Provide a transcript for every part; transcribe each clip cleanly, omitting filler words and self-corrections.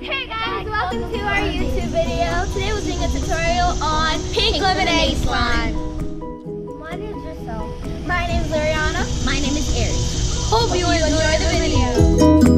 Hey guys, welcome to our YouTube video. Today we're doing a tutorial on pink lemonade slime. What is yourself? My name is Ariana. My name is Aries. Hope you enjoy the video.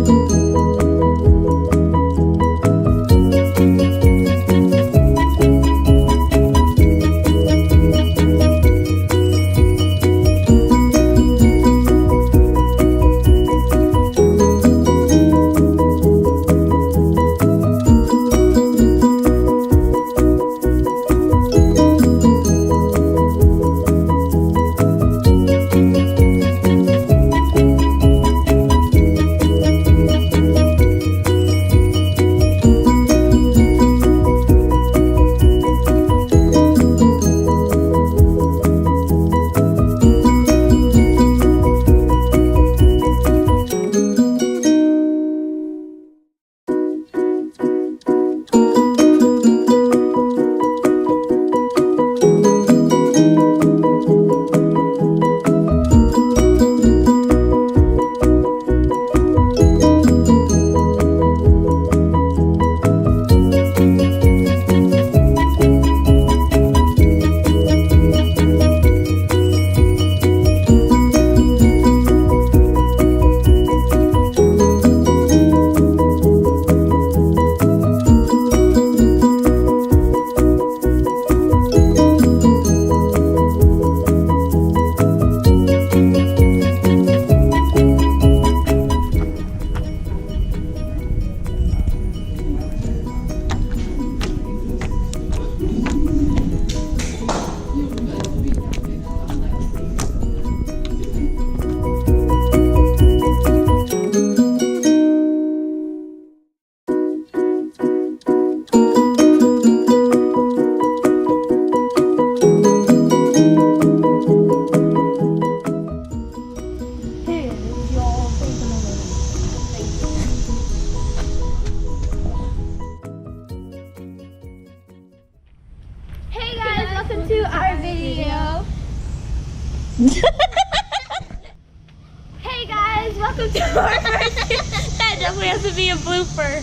Hey guys, welcome to our video. Hey guys, welcome to our first. That definitely has to be a blooper.